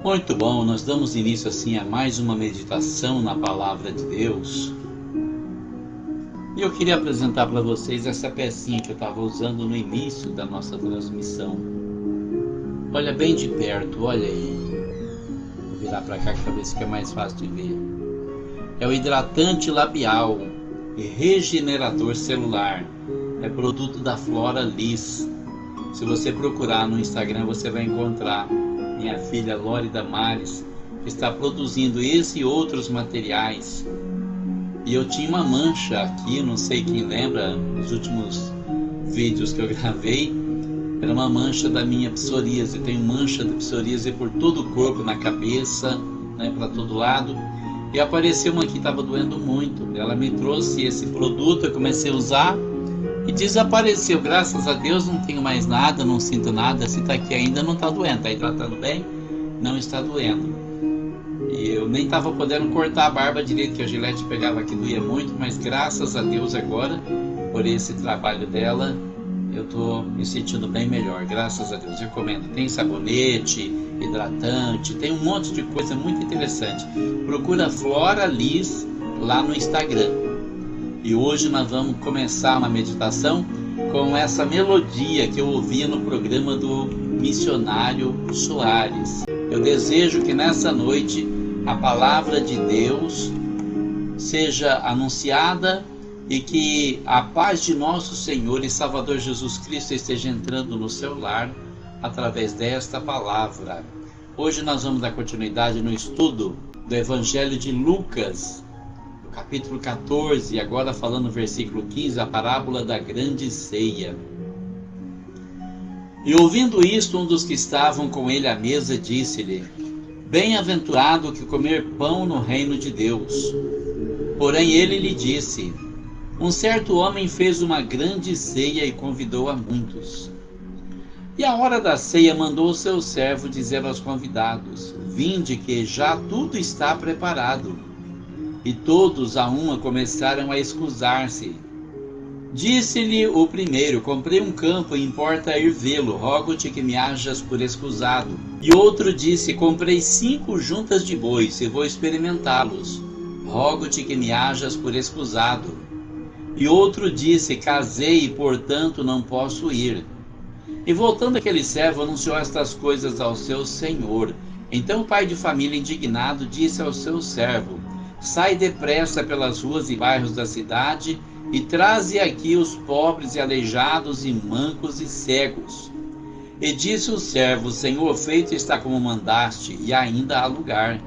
Muito bom, nós damos início assim a mais uma meditação na Palavra de Deus. E eu queria apresentar para vocês essa pecinha que eu estava usando no início da nossa transmissão. Olha bem de perto, olha aí. Vou virar para cá para ver se fica mais fácil de ver. É o hidratante labial e regenerador celular. É produto da Flora Liss. Se você procurar no Instagram, você vai encontrar minha filha Lori Damares, que está produzindo esse e outros materiais. E eu tinha uma mancha aqui, não sei quem lembra, nos últimos vídeos que eu gravei, era uma mancha da minha psoríase. Eu tenho mancha de psoríase por todo o corpo, na cabeça, né, para todo lado. E apareceu uma que estava doendo muito. Ela me trouxe esse produto, eu comecei a usar e desapareceu. Graças a Deus não tenho mais nada, não sinto nada. Se está aqui ainda não está doendo, está hidratando bem, não está doendo. E eu nem estava podendo cortar a barba direito, que a Gillette pegava aqui, doía muito, mas graças a Deus agora, por esse trabalho dela, eu estou me sentindo bem melhor, graças a Deus. Recomendo, tem sabonete, hidratante, tem um monte de coisa muito interessante. Procura Flora Liss lá no Instagram. E hoje nós vamos começar uma meditação com essa melodia que eu ouvia no programa do missionário Soares. Eu desejo que nessa noite a palavra de Deus seja anunciada e que a paz de nosso Senhor e Salvador Jesus Cristo esteja entrando no seu lar através desta palavra. Hoje nós vamos dar continuidade no estudo do Evangelho de Lucas, capítulo 14, e agora falando no versículo 15, a parábola da grande ceia. E ouvindo isto, um dos que estavam com ele à mesa disse-lhe: Bem-aventurado o que comer pão no reino de Deus. Porém ele lhe disse: Um certo homem fez uma grande ceia e convidou a muitos. E à hora da ceia mandou o seu servo dizer aos convidados: Vinde, que já tudo está preparado. E todos a uma começaram a escusar-se. Disse-lhe o primeiro: Comprei um campo e importa ir vê-lo, rogo-te que me hajas por escusado. E outro disse: Comprei 5 juntas de bois e vou experimentá-los, rogo-te que me hajas por escusado. E outro disse: Casei e portanto não posso ir. E voltando aquele servo anunciou estas coisas ao seu senhor. Então o pai de família, indignado, disse ao seu servo: Sai depressa pelas ruas e bairros da cidade e traze aqui os pobres e aleijados e mancos e cegos. E disse o servo: Senhor, feito está como mandaste, e ainda há lugar.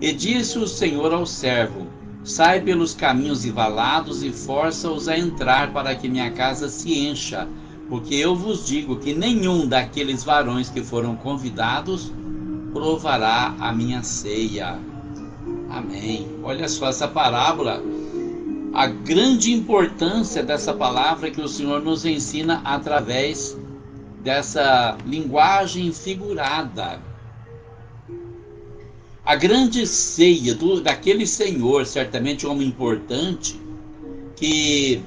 E disse o Senhor ao servo: Sai pelos caminhos e valados e força-os a entrar, para que minha casa se encha, porque eu vos digo que nenhum daqueles varões que foram convidados provará a minha ceia. Amém. Olha só essa parábola, a grande importância dessa palavra que o Senhor nos ensina através dessa linguagem figurada. A grande ceia daquele senhor, certamente um homem importante, que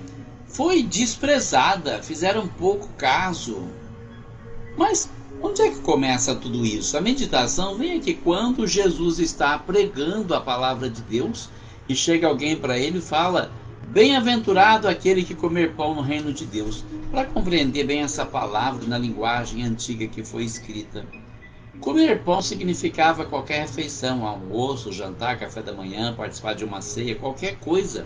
foi desprezada, fizeram pouco caso. Mas onde é que começa tudo isso? A meditação vem aqui quando Jesus está pregando a palavra de Deus e chega alguém para ele e fala: Bem-aventurado aquele que comer pão no reino de Deus. Para compreender bem essa palavra na linguagem antiga que foi escrita, comer pão significava qualquer refeição, almoço, jantar, café da manhã, participar de uma ceia, qualquer coisa.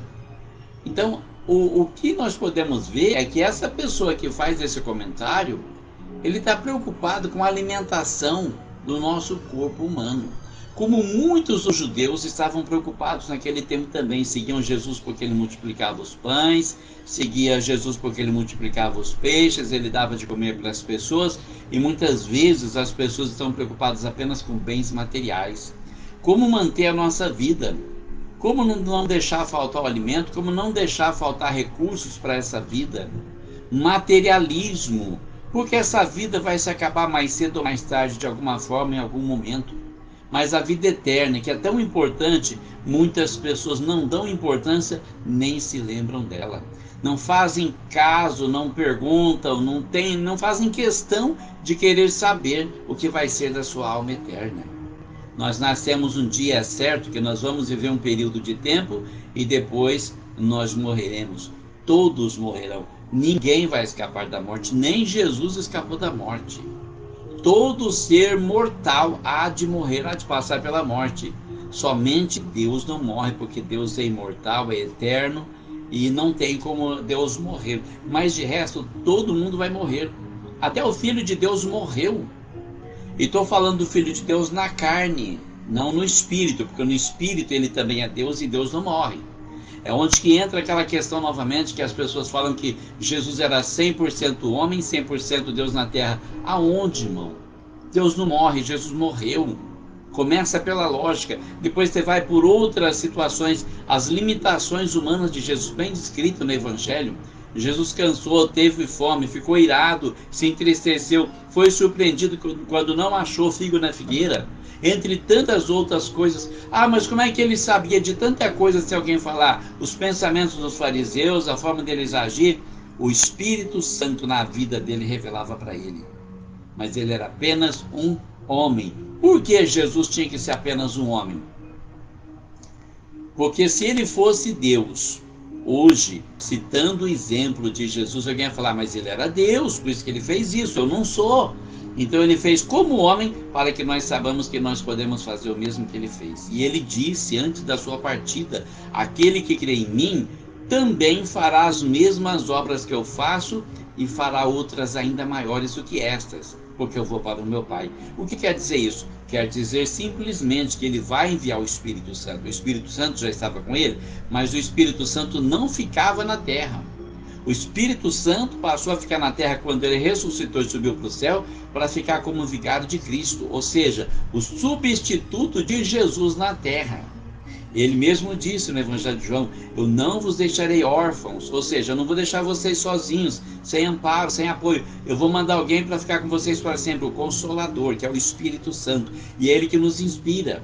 Então, o que nós podemos ver é que essa pessoa que faz esse comentário, ele está preocupado com a alimentação do nosso corpo humano. Como muitos dos judeus estavam preocupados naquele tempo também, seguiam Jesus porque ele multiplicava os pães, seguia Jesus porque ele multiplicava os peixes, ele dava de comer para as pessoas, e muitas vezes as pessoas estão preocupadas apenas com bens materiais. Como manter a nossa vida? Como não deixar faltar o alimento? Como não deixar faltar recursos para essa vida? Materialismo, porque essa vida vai se acabar mais cedo ou mais tarde, de alguma forma, em algum momento. Mas a vida eterna, que é tão importante, muitas pessoas não dão importância, nem se lembram dela. Não fazem caso, não perguntam, não fazem questão de querer saber o que vai ser da sua alma eterna. Nós nascemos um dia certo, que nós vamos viver um período de tempo e depois nós morreremos. Todos morrerão. Ninguém vai escapar da morte, nem Jesus escapou da morte. Todo ser mortal há de morrer, há de passar pela morte. Somente Deus não morre, porque Deus é imortal, é eterno e não tem como Deus morrer. Mas de resto, todo mundo vai morrer. Até o Filho de Deus morreu. E estou falando do Filho de Deus na carne, não no Espírito, porque no Espírito ele também é Deus e Deus não morre. É onde que entra aquela questão novamente que as pessoas falam que Jesus era 100% homem, 100% Deus na terra. Aonde, irmão? Deus não morre, Jesus morreu. Começa pela lógica, depois você vai por outras situações, as limitações humanas de Jesus, bem descrito no Evangelho. Jesus cansou, teve fome, ficou irado, se entristeceu, foi surpreendido quando não achou figo na figueira, entre tantas outras coisas. Ah, mas como é que ele sabia de tanta coisa se alguém falar? Os pensamentos dos fariseus, a forma deles agir, o Espírito Santo na vida dele revelava para ele. Mas ele era apenas um homem. Por que Jesus tinha que ser apenas um homem? Porque se ele fosse Deus, hoje, citando o exemplo de Jesus, alguém ia falar, mas ele era Deus, por isso que ele fez isso, eu não sou. Então ele fez como homem, para que nós saibamos que nós podemos fazer o mesmo que ele fez. E ele disse antes da sua partida, aquele que crê em mim, também fará as mesmas obras que eu faço, e fará outras ainda maiores do que estas, porque eu vou para o meu Pai. O que quer dizer isso? Quer dizer simplesmente que ele vai enviar o Espírito Santo. O Espírito Santo já estava com ele, mas o Espírito Santo não ficava na terra. O Espírito Santo passou a ficar na terra quando ele ressuscitou e subiu para o céu, para ficar como vigário de Cristo, ou seja, o substituto de Jesus na terra. Ele mesmo disse no Evangelho de João, eu não vos deixarei órfãos, ou seja, eu não vou deixar vocês sozinhos, sem amparo, sem apoio. Eu vou mandar alguém para ficar com vocês para sempre, o Consolador, que é o Espírito Santo, e é ele que nos inspira.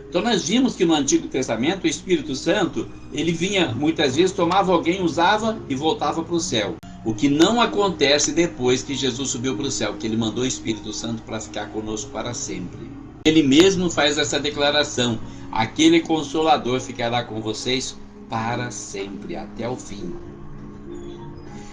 Então nós vimos que no Antigo Testamento o Espírito Santo, ele vinha muitas vezes, tomava alguém, usava e voltava para o céu. O que não acontece depois que Jesus subiu para o céu, que ele mandou o Espírito Santo para ficar conosco para sempre. Ele mesmo faz essa declaração, aquele Consolador ficará com vocês para sempre, até o fim.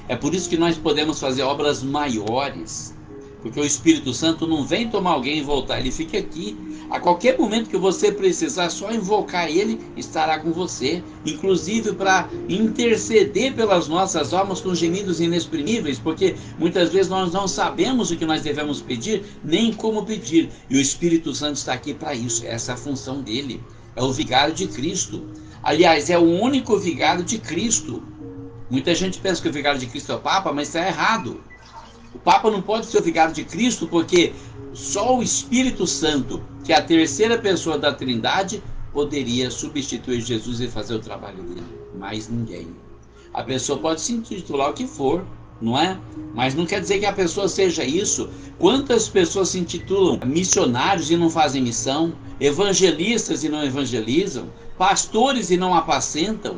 É por isso que nós podemos fazer obras maiores, porque o Espírito Santo não vem tomar alguém e voltar, ele fica aqui. A qualquer momento que você precisar, só invocar ele, estará com você, inclusive para interceder pelas nossas almas com gemidos inexprimíveis, porque muitas vezes nós não sabemos o que nós devemos pedir, nem como pedir, e o Espírito Santo está aqui para isso, essa é a função dele, é o vigário de Cristo. Aliás, é o único vigário de Cristo. Muita gente pensa que o vigário de Cristo é o Papa, mas está errado. O Papa não pode ser o vigário de Cristo, porque só o Espírito Santo, que é a terceira pessoa da Trindade, poderia substituir Jesus e fazer o trabalho dele. Mais ninguém. A pessoa pode se intitular o que for, não é? Mas não quer dizer que a pessoa seja isso. Quantas pessoas se intitulam missionários e não fazem missão, evangelistas e não evangelizam, pastores e não apacentam?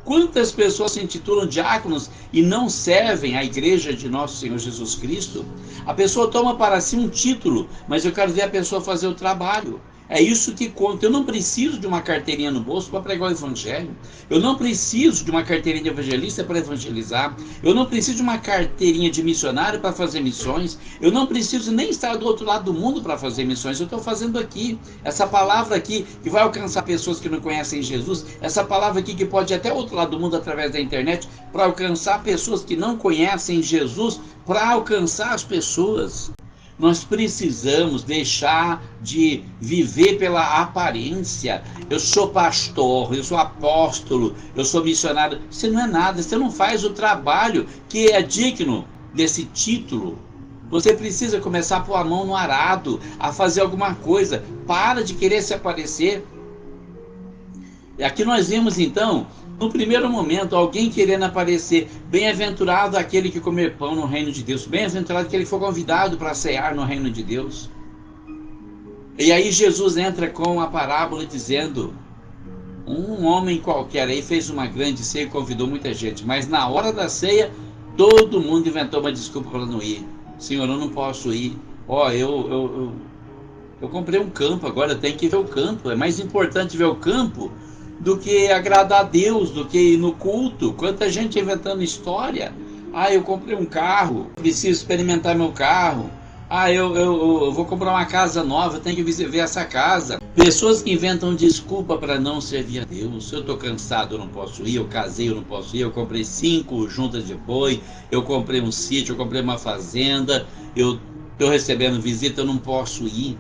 Quantas pessoas se intitulam diáconos e não servem à igreja de nosso Senhor Jesus Cristo? A pessoa toma para si um título, mas eu quero ver a pessoa fazer o trabalho. É isso que conta. Eu não preciso de uma carteirinha no bolso para pregar o evangelho. Eu não preciso de uma carteirinha de evangelista para evangelizar. Eu não preciso de uma carteirinha de missionário para fazer missões. Eu não preciso nem estar do outro lado do mundo para fazer missões. Eu estou fazendo aqui. Essa palavra aqui que vai alcançar pessoas que não conhecem Jesus. Essa palavra aqui que pode ir até o outro lado do mundo através da internet para alcançar pessoas que não conhecem Jesus, para alcançar as pessoas. Nós precisamos deixar de viver pela aparência. Eu sou pastor, eu sou apóstolo, eu sou missionário. Você não é nada, você não faz o trabalho que é digno desse título. Você precisa começar a pôr a mão no arado, a fazer alguma coisa. Para de querer se aparecer. E aqui nós vemos então, no primeiro momento, alguém querendo aparecer. Bem-aventurado aquele que comer pão no reino de Deus. Bem-aventurado aquele que for convidado para cear no reino de Deus. E aí Jesus entra com a parábola dizendo, um homem qualquer aí fez uma grande ceia e convidou muita gente, mas na hora da ceia, todo mundo inventou uma desculpa para não ir. Senhor, eu não posso ir. Eu Eu comprei um campo, agora eu tenho que ver o campo. É mais importante ver o campo do que agradar a Deus, do que ir no culto. Quanta gente inventando história. Ah, eu comprei um carro, preciso experimentar meu carro. Ah, eu vou comprar uma casa nova, eu tenho que ver essa casa. Pessoas que inventam desculpa para não servir a Deus. Eu estou cansado, eu não posso ir. Eu casei, eu não posso ir. Eu comprei 5 juntas de boi. Eu comprei um sítio, eu comprei uma fazenda. Eu estou recebendo visita, eu não posso ir.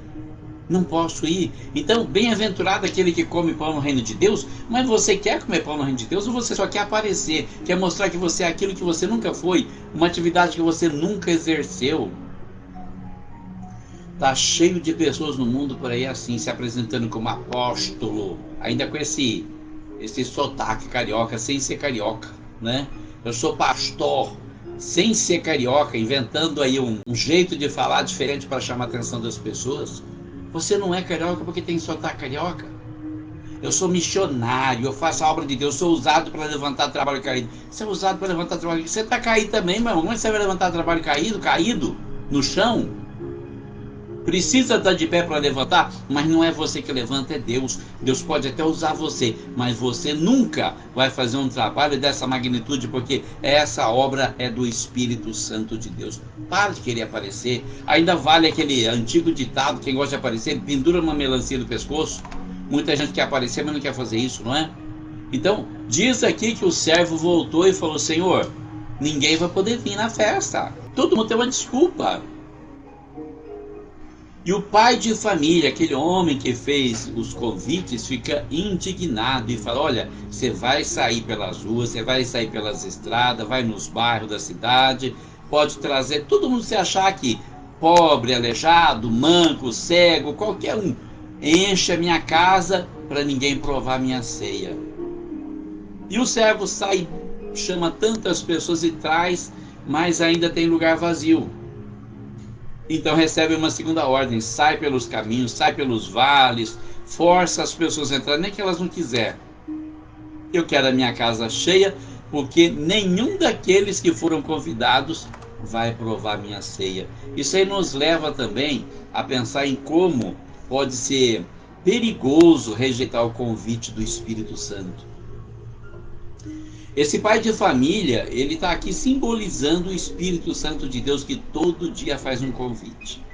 Não posso ir. Então, bem-aventurado aquele que come pão no reino de Deus. Mas você quer comer pão no reino de Deus ou você só quer aparecer? Quer mostrar que você é aquilo que você nunca foi? Uma atividade que você nunca exerceu? Tá cheio de pessoas no mundo por aí assim, se apresentando como apóstolo, ainda com esse sotaque carioca, sem ser carioca, né? Eu sou pastor, sem ser carioca, inventando aí um jeito de falar diferente para chamar a atenção das pessoas. Você não é carioca porque tem sotaque carioca. Eu sou missionário, eu faço a obra de Deus, sou usado para levantar trabalho caído. Você é usado para levantar trabalho caído. Você está caído também, meu irmão. Como é que você vai levantar trabalho caído? Caído? No chão? Precisa estar de pé para levantar, mas não é você que levanta, é Deus. Deus pode até usar você, mas você nunca vai fazer um trabalho dessa magnitude, porque essa obra é do Espírito Santo de Deus. Para de querer aparecer. Ainda vale aquele antigo ditado: quem gosta de aparecer, pendura uma melancia no pescoço. Muita gente quer aparecer, mas não quer fazer isso, não é? Então, diz aqui que o servo voltou e falou: Senhor, ninguém vai poder vir na festa. Todo mundo tem uma desculpa. E o pai de família, aquele homem que fez os convites, fica indignado e fala: olha, você vai sair pelas ruas, você vai sair pelas estradas, vai nos bairros da cidade, pode trazer todo mundo que você achar aqui, pobre, aleijado, manco, cego, qualquer um, enche a minha casa para ninguém provar minha ceia. E o servo sai, chama tantas pessoas e traz, mas ainda tem lugar vazio. Então recebe uma segunda ordem: sai pelos caminhos, sai pelos vales, força as pessoas a entrar, nem que elas não quiserem. Eu quero a minha casa cheia, porque nenhum daqueles que foram convidados vai provar minha ceia. Isso aí nos leva também a pensar em como pode ser perigoso rejeitar o convite do Espírito Santo. Esse pai de família, ele está aqui simbolizando o Espírito Santo de Deus, que todo dia faz um convite.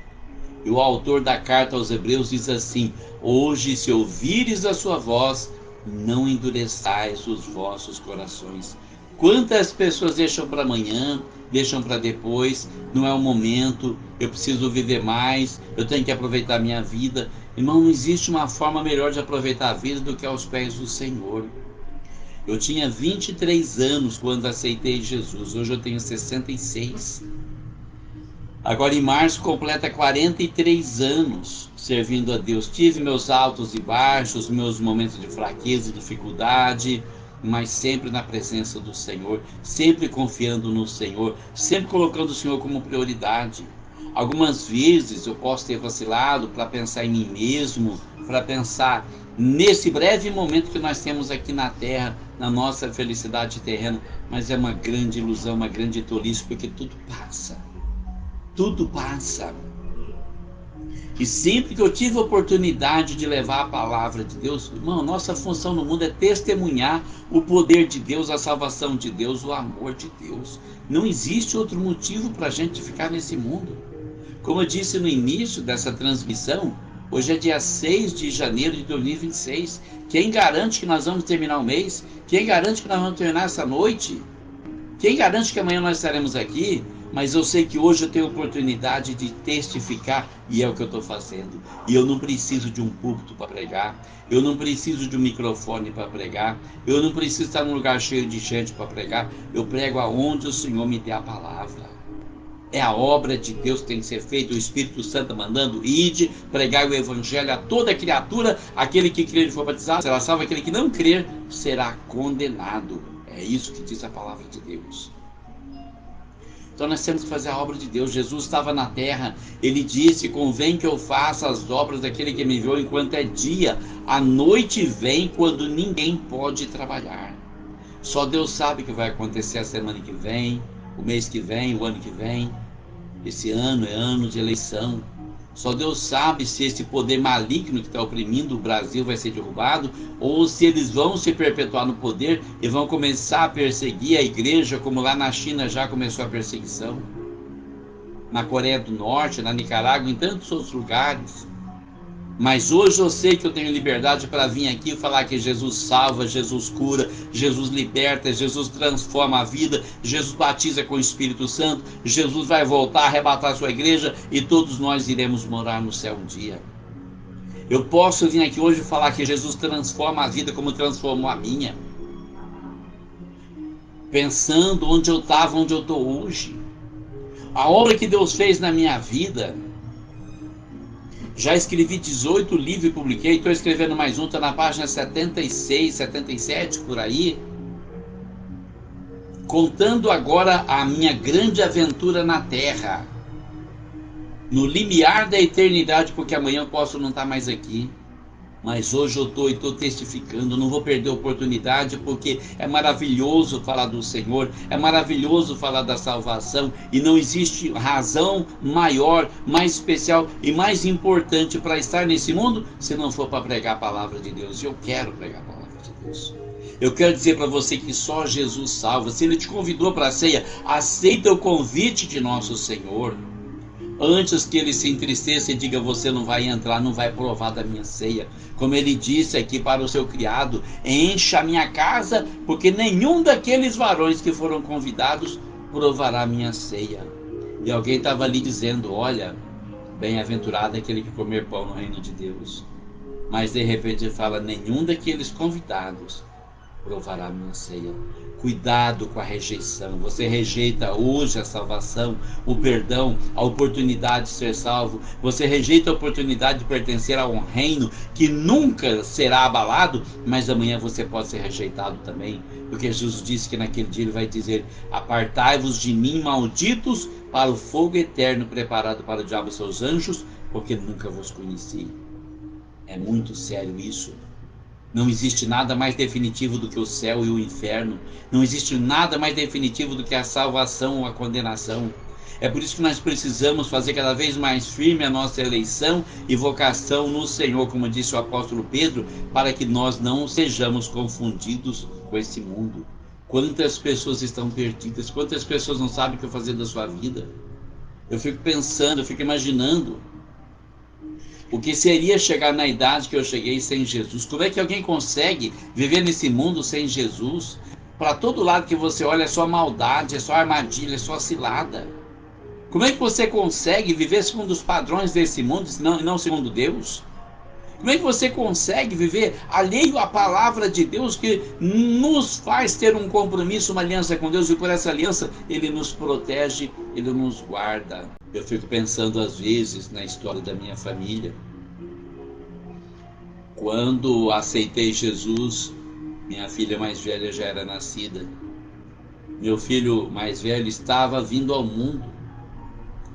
E o autor da carta aos Hebreus diz assim: hoje, se ouvires a sua voz, não endureçais os vossos corações. Quantas pessoas deixam para amanhã, deixam para depois, não é o momento, eu preciso viver mais, eu tenho que aproveitar a minha vida. Irmão, não existe uma forma melhor de aproveitar a vida do que aos pés do Senhor. Eu tinha 23 anos quando aceitei Jesus, hoje eu tenho 66. Agora em março completa 43 anos servindo a Deus. Tive meus altos e baixos, meus momentos de fraqueza e dificuldade, mas sempre na presença do Senhor, sempre confiando no Senhor, sempre colocando o Senhor como prioridade. Algumas vezes eu posso ter vacilado para pensar em mim mesmo, para pensar nesse breve momento que nós temos aqui na terra, na nossa felicidade terrena, mas é uma grande ilusão, uma grande tolice, porque tudo passa. Tudo passa. E sempre que eu tive a oportunidade de levar a palavra de Deus, irmão, nossa função no mundo é testemunhar o poder de Deus, a salvação de Deus, o amor de Deus. Não existe outro motivo para a gente ficar nesse mundo. Como eu disse no início dessa transmissão, hoje é dia 6 de janeiro de 2026. Quem garante que nós vamos terminar o mês? Quem garante que nós vamos terminar essa noite? Quem garante que amanhã nós estaremos aqui? Mas eu sei que hoje eu tenho a oportunidade de testificar, e é o que eu estou fazendo. E eu não preciso de um púlpito para pregar, eu não preciso de um microfone para pregar, eu não preciso estar num lugar cheio de gente para pregar. Eu prego aonde o Senhor me dê a palavra. É a obra de Deus que tem que ser feita, o Espírito Santo mandando: ide, pregar o Evangelho a toda criatura, aquele que crer e for batizado será salvo, aquele que não crer será condenado. É isso que diz a palavra de Deus. Então nós temos que fazer a obra de Deus. Jesus estava na terra, ele disse: convém que eu faça as obras daquele que me enviou enquanto é dia. A noite vem quando ninguém pode trabalhar. Só Deus sabe o que vai acontecer a semana que vem, o mês que vem, o ano que vem. Esse ano é ano de eleição. Só Deus sabe se esse poder maligno que está oprimindo o Brasil vai ser derrubado, ou se eles vão se perpetuar no poder e vão começar a perseguir a igreja, como lá na China já começou a perseguição, na Coreia do Norte, na Nicarágua, em tantos outros lugares. Mas hoje eu sei que eu tenho liberdade para vir aqui e falar que Jesus salva, Jesus cura, Jesus liberta, Jesus transforma a vida, Jesus batiza com o Espírito Santo, Jesus vai voltar a arrebatar a sua igreja e todos nós iremos morar no céu um dia. Eu posso vir aqui hoje e falar que Jesus transforma a vida como transformou a minha. Pensando onde eu estava, onde eu estou hoje. A obra que Deus fez na minha vida. Já escrevi 18 livros e publiquei, estou escrevendo mais um, está na página 76, 77, por aí. Contando agora a minha grande aventura na Terra. No limiar da eternidade, porque amanhã eu posso não estar mais aqui. Mas hoje eu estou testificando, não vou perder a oportunidade, porque é maravilhoso falar do Senhor, é maravilhoso falar da salvação, e não existe razão maior, mais especial e mais importante para estar nesse mundo, se não for para pregar a palavra de Deus. E eu quero pregar a palavra de Deus. Eu quero dizer para você que só Jesus salva. Se Ele te convidou para a ceia, aceita o convite de nosso Senhor. Antes que ele se entristeça e diga, você não vai entrar, não vai provar da minha ceia. Como ele disse aqui para o seu criado, encha a minha casa, porque nenhum daqueles varões que foram convidados provará a minha ceia. E alguém estava ali dizendo, olha, bem-aventurado é aquele que comer pão no reino de Deus. Mas de repente ele fala, nenhum daqueles convidados provará a minha ceia. Cuidado com a rejeição. Você rejeita hoje a salvação, o perdão, a oportunidade de ser salvo. Você rejeita a oportunidade de pertencer a um reino que nunca será abalado, mas amanhã você pode ser rejeitado também. Porque Jesus disse que naquele dia ele vai dizer, apartai-vos de mim, malditos, para o fogo eterno preparado para o diabo e seus anjos, porque nunca vos conheci. É muito sério isso. Não existe nada mais definitivo do que o céu e o inferno. Não existe nada mais definitivo do que a salvação ou a condenação. É por isso que nós precisamos fazer cada vez mais firme a nossa eleição e vocação no Senhor, como disse o apóstolo Pedro, para que nós não sejamos confundidos com esse mundo. Quantas pessoas estão perdidas, quantas pessoas não sabem o que fazer da sua vida. Eu fico pensando, eu fico imaginando o que seria chegar na idade que eu cheguei sem Jesus. Como é que alguém consegue viver nesse mundo sem Jesus? Para todo lado que você olha é só maldade, é só armadilha, é só cilada. Como é que você consegue viver segundo os padrões desse mundo e não segundo Deus? Como é que você consegue viver alheio à palavra de Deus, que nos faz ter um compromisso, uma aliança com Deus, e por essa aliança Ele nos protege, Ele nos guarda. Eu fico pensando às vezes na história da minha família. Quando aceitei Jesus, minha filha mais velha já era nascida. Meu filho mais velho estava vindo ao mundo.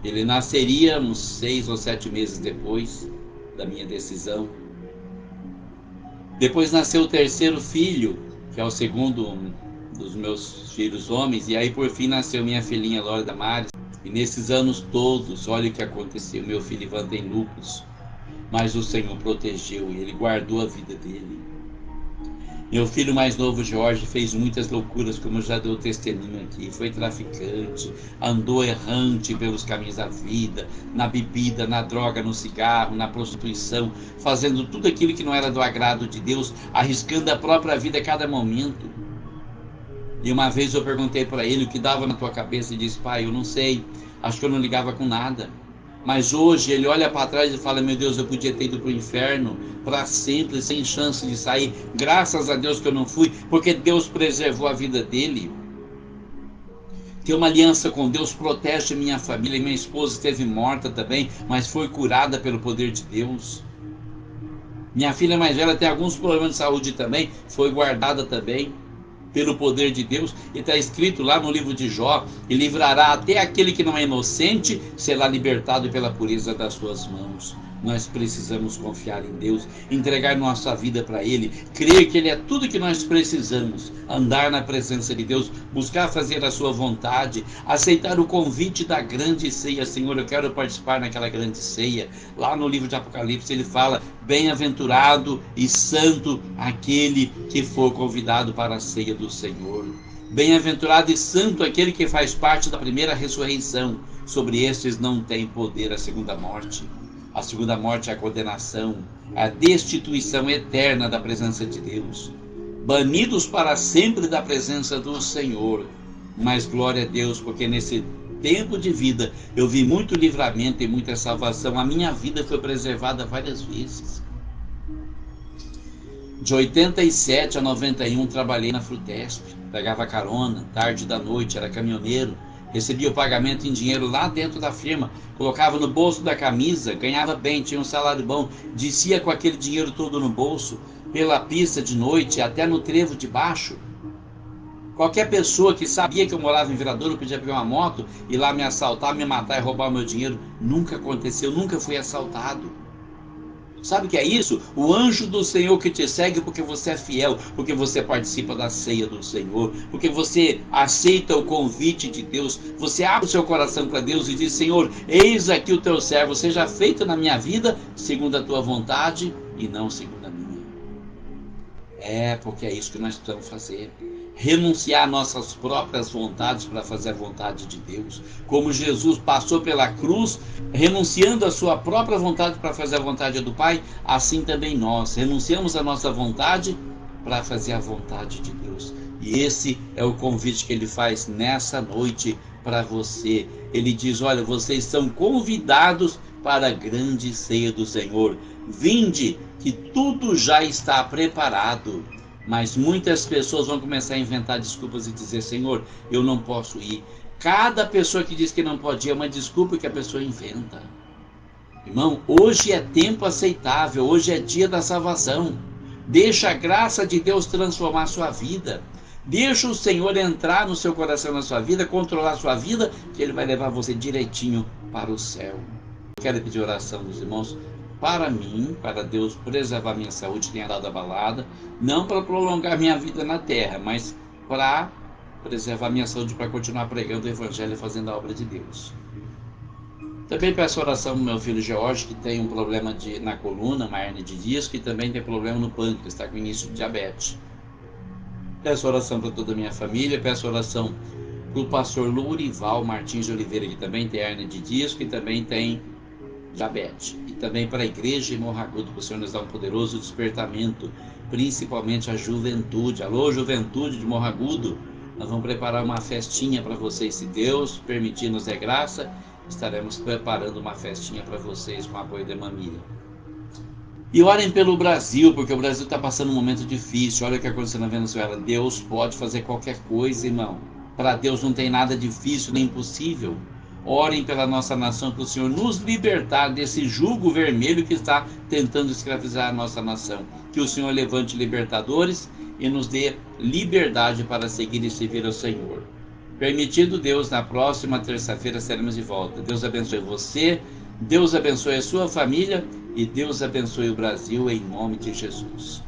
Ele nasceria uns 6 ou 7 meses depois da minha decisão. Depois nasceu o terceiro filho, que é o segundo dos meus filhos homens, e aí por fim nasceu minha filhinha Laura Damares. E nesses anos todos, olha o que aconteceu, meu filho Ivan tem lúpus, mas o Senhor protegeu e Ele guardou a vida dele. Meu filho mais novo, Jorge, fez muitas loucuras, como já deu testemunho aqui. Foi traficante, andou errante pelos caminhos da vida, na bebida, na droga, no cigarro, na prostituição, fazendo tudo aquilo que não era do agrado de Deus, arriscando a própria vida a cada momento. E uma vez eu perguntei para ele o que dava na tua cabeça e disse, pai, eu não sei, acho que eu não ligava com nada. Mas hoje ele olha para trás e fala, meu Deus, eu podia ter ido para o inferno para sempre, sem chance de sair. Graças a Deus que eu não fui, porque Deus preservou a vida dele. Ter uma aliança com Deus protege minha família. Minha esposa esteve morta também, mas foi curada pelo poder de Deus. Minha filha mais velha tem alguns problemas de saúde também, foi guardada também pelo poder de Deus, e está escrito lá no livro de Jó, e livrará até aquele que não é inocente, será libertado pela pureza das suas mãos. Nós precisamos confiar em Deus, entregar nossa vida para Ele, crer que Ele é tudo que nós precisamos, andar na presença de Deus, buscar fazer a sua vontade, aceitar o convite da grande ceia. Senhor, eu quero participar naquela grande ceia. Lá no livro de Apocalipse ele fala: bem-aventurado e santo aquele que for convidado para a ceia do Senhor. Bem-aventurado e santo aquele que faz parte da primeira ressurreição. Sobre estes não tem poder a segunda morte. A segunda morte é a condenação, a destituição eterna da presença de Deus. Banidos para sempre da presença do Senhor. Mas glória a Deus, porque nesse tempo de vida eu vi muito livramento e muita salvação. A minha vida foi preservada várias vezes. De 87 a 91 trabalhei na Frutesp, pegava carona, tarde da noite, era caminhoneiro, recebia o pagamento em dinheiro lá dentro da firma, colocava no bolso da camisa, ganhava bem, tinha um salário bom, descia com aquele dinheiro todo no bolso, pela pista de noite, até no trevo de baixo. Qualquer pessoa que sabia que eu morava em Viradouro podia pegar uma moto, ir lá me assaltar, me matar e roubar o meu dinheiro. Nunca aconteceu, nunca fui assaltado. Sabe o que é isso? O anjo do Senhor que te segue porque você é fiel, porque você participa da ceia do Senhor, porque você aceita o convite de Deus, você abre o seu coração para Deus e diz: Senhor, eis aqui o teu servo, seja feito na minha vida segundo a tua vontade e não segundo a minha. Porque é isso que nós precisamos fazer. Renunciar nossas próprias vontades para fazer a vontade de Deus. Como Jesus passou pela cruz, renunciando a sua própria vontade para fazer a vontade do Pai, assim também nós renunciamos a nossa vontade para fazer a vontade de Deus. E esse é o convite que ele faz nessa noite para você. Ele diz: olha, vocês são convidados para a grande ceia do Senhor. Vinde, que tudo já está preparado. Mas muitas pessoas vão começar a inventar desculpas e dizer: Senhor, eu não posso ir. Cada pessoa que diz que não pode ir é uma desculpa que a pessoa inventa. Irmão, hoje é tempo aceitável, hoje é dia da salvação. Deixa a graça de Deus transformar a sua vida. Deixa o Senhor entrar no seu coração, na sua vida, controlar a sua vida, que Ele vai levar você direitinho para o céu. Eu quero pedir oração dos irmãos para mim, para Deus preservar minha saúde, tenha dado abalada, não para prolongar minha vida na terra, mas para preservar minha saúde, para continuar pregando o Evangelho e fazendo a obra de Deus. Também peço oração para meu filho George, que tem um problema na coluna, uma hernia de disco, e também tem problema no pâncreas, está com início de diabetes. Peço oração para toda a minha família, peço oração para o pastor Lourival Martins de Oliveira, que também tem hernia de disco e também tem diabetes. E também para a igreja de Morragudo, que o Senhor nos dá um poderoso despertamento, principalmente a juventude. Alô, juventude de Morragudo, nós vamos preparar uma festinha para vocês, se Deus permitir, nos der graça, estaremos preparando uma festinha para vocês com o apoio da Mamília. E orem pelo Brasil, porque o Brasil está passando um momento difícil. Olha o que aconteceu na Venezuela. Deus pode fazer qualquer coisa, irmão. Para Deus não tem nada difícil nem impossível. Orem pela nossa nação, para o Senhor nos libertar desse jugo vermelho que está tentando escravizar a nossa nação. Que o Senhor levante libertadores e nos dê liberdade para seguir e servir ao Senhor. Permitindo Deus, na próxima terça-feira estaremos de volta. Deus abençoe você, Deus abençoe a sua família e Deus abençoe o Brasil em nome de Jesus.